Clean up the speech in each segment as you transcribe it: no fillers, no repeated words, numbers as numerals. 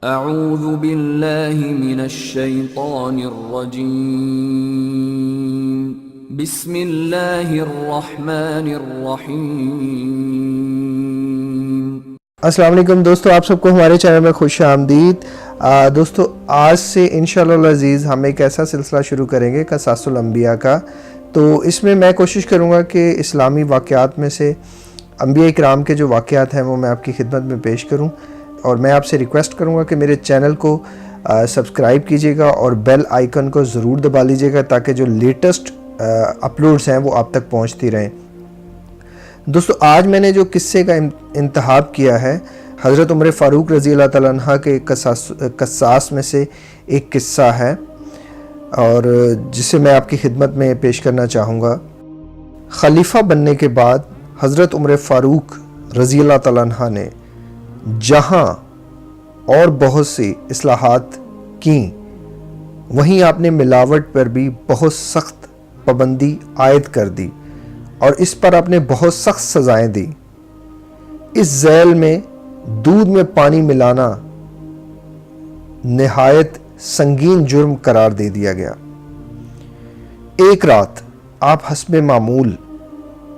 اعوذ باللہ من الشیطان الرجیم بسم اللہ الرحمن الرحیم۔ السلام علیکم دوستو، آپ سب کو ہمارے چینل میں خوش آمدید۔ دوستو آج سے انشاءاللہ العزیز ہم ایک ایسا سلسلہ شروع کریں گے قصص الانبیاء کا۔ تو اس میں میں کوشش کروں گا کہ اسلامی واقعات میں سے انبیاء کرام کے جو واقعات ہیں وہ میں آپ کی خدمت میں پیش کروں، اور میں آپ سے ریکویسٹ کروں گا کہ میرے چینل کو سبسکرائب کیجیے گا اور بیل آئیکن کو ضرور دبا لیجیے گا تاکہ جو لیٹسٹ اپلوڈز ہیں وہ آپ تک پہنچتی رہیں۔ دوستو آج میں نے جو قصے کا انتخاب کیا ہے حضرت عمر فاروق رضی اللہ تعالیٰ عنہ کے قصاص میں سے ایک قصہ ہے، اور جسے میں آپ کی خدمت میں پیش کرنا چاہوں گا۔ خلیفہ بننے کے بعد حضرت عمر فاروق رضی اللہ تعالیٰ عنہ نے جہاں اور بہت سی اصلاحات کیں، وہیں آپ نے ملاوٹ پر بھی بہت سخت پابندی عائد کر دی اور اس پر آپ نے بہت سخت سزائیں دی۔ اس ذیل میں دودھ میں پانی ملانا نہایت سنگین جرم قرار دے دیا گیا۔ ایک رات آپ حسب معمول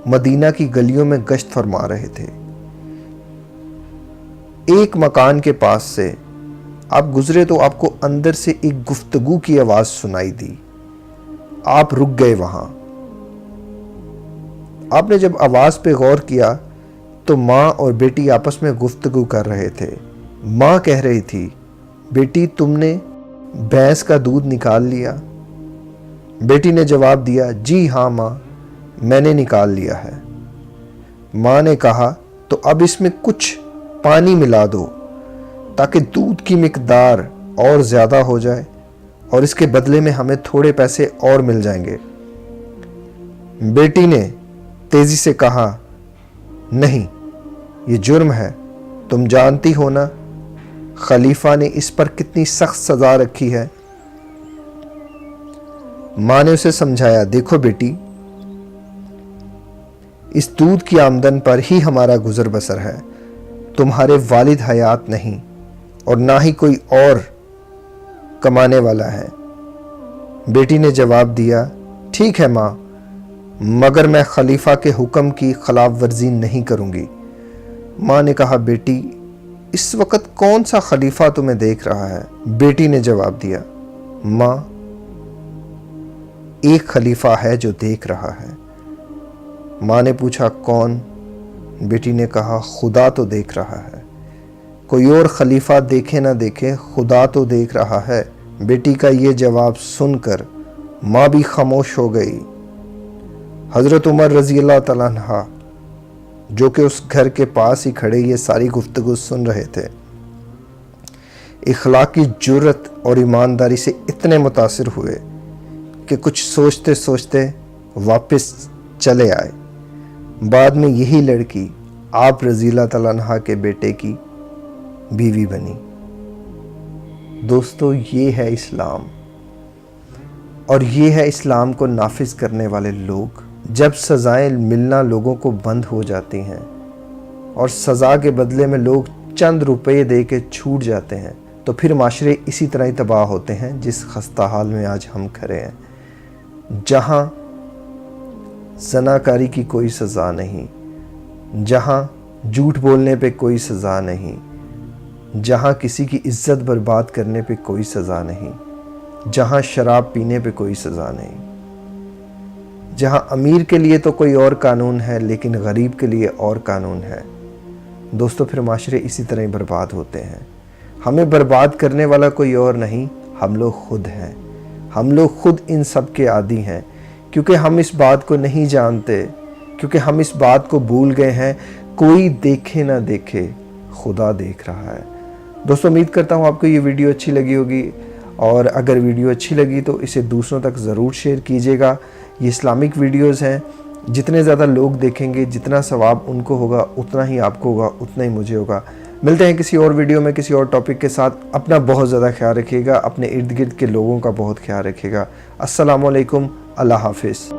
مدینہ کی گلیوں میں گشت فرما رہے تھے۔ ایک مکان کے پاس سے آپ گزرے تو آپ کو اندر سے ایک گفتگو کی آواز سنائی دی۔ آپ رک گئے وہاں۔ آپ نے جب آواز پہ غور کیا تو ماں اور بیٹی آپس میں گفتگو کر رہے تھے۔ ماں کہہ رہی تھی، بیٹی تم نے بھینس کا دودھ نکال لیا؟ بیٹی نے جواب دیا، جی ہاں ماں، میں نے نکال لیا ہے۔ ماں نے کہا، تو اب اس میں کچھ پانی ملا دو تاکہ دودھ کی مقدار اور زیادہ ہو جائے اور اس کے بدلے میں ہمیں تھوڑے پیسے اور مل جائیں گے۔ بیٹی نے تیزی سے کہا، نہیں، یہ جرم ہے، تم جانتی ہو نا خلیفہ نے اس پر کتنی سخت سزا رکھی ہے۔ ماں نے اسے سمجھایا، دیکھو بیٹی، اس دودھ کی آمدن پر ہی ہمارا گزر بسر ہے، تمہارے والد حیات نہیں اور نہ ہی کوئی اور کمانے والا ہے۔ بیٹی نے جواب دیا، ٹھیک ہے ماں، مگر میں خلیفہ کے حکم کی خلاف ورزی نہیں کروں گی۔ ماں نے کہا، بیٹی اس وقت کون سا خلیفہ تمہیں دیکھ رہا ہے؟ بیٹی نے جواب دیا، ماں ایک خلیفہ ہے جو دیکھ رہا ہے۔ ماں نے پوچھا، کون؟ بیٹی نے کہا، خدا تو دیکھ رہا ہے، کوئی اور خلیفہ دیکھے نہ دیکھے، خدا تو دیکھ رہا ہے۔ بیٹی کا یہ جواب سن کر ماں بھی خاموش ہو گئی۔ حضرت عمر رضی اللہ تعالیٰ عنہ جو کہ اس گھر کے پاس ہی کھڑے یہ ساری گفتگو سن رہے تھے، اخلاقی جرت اور ایمانداری سے اتنے متاثر ہوئے کہ کچھ سوچتے سوچتے واپس چلے آئے۔ بعد میں یہی لڑکی آپ رضی اللہ تعالیٰ عنہ کے بیٹے کی بیوی بنی۔ دوستو یہ ہے اسلام، اور یہ ہے اسلام کو نافذ کرنے والے لوگ۔ جب سزائیں ملنا لوگوں کو بند ہو جاتی ہیں اور سزا کے بدلے میں لوگ چند روپے دے کے چھوٹ جاتے ہیں، تو پھر معاشرے اسی طرح ہی تباہ ہوتے ہیں جس خستہ حال میں آج ہم کھڑے ہیں، جہاں زناکاری کی کوئی سزا نہیں، جہاں جھوٹ بولنے پہ کوئی سزا نہیں، جہاں کسی کی عزت برباد کرنے پہ کوئی سزا نہیں، جہاں شراب پینے پہ کوئی سزا نہیں، جہاں امیر کے لیے تو کوئی اور قانون ہے لیکن غریب کے لیے اور قانون ہے۔ دوستو پھر معاشرے اسی طرح ہی برباد ہوتے ہیں۔ ہمیں برباد کرنے والا کوئی اور نہیں، ہم لوگ خود ہیں۔ ہم لوگ خود ان سب کے عادی ہیں، کیونکہ ہم اس بات کو نہیں جانتے، کیونکہ ہم اس بات کو بھول گئے ہیں، کوئی دیکھے نہ دیکھے خدا دیکھ رہا ہے۔ دوستو امید کرتا ہوں آپ کو یہ ویڈیو اچھی لگی ہوگی، اور اگر ویڈیو اچھی لگی تو اسے دوسروں تک ضرور شیئر کیجیے گا۔ یہ اسلامک ویڈیوز ہیں، جتنے زیادہ لوگ دیکھیں گے، جتنا ثواب ان کو ہوگا اتنا ہی آپ کو ہوگا، اتنا ہی مجھے ہوگا۔ ملتے ہیں کسی اور ویڈیو میں کسی اور ٹاپک کے ساتھ۔ اپنا بہت زیادہ خیال رکھیے گا، اپنے ارد گرد کے لوگوں کا بہت خیال رکھیے گا۔ السلام علیکم، اللہ حافظ۔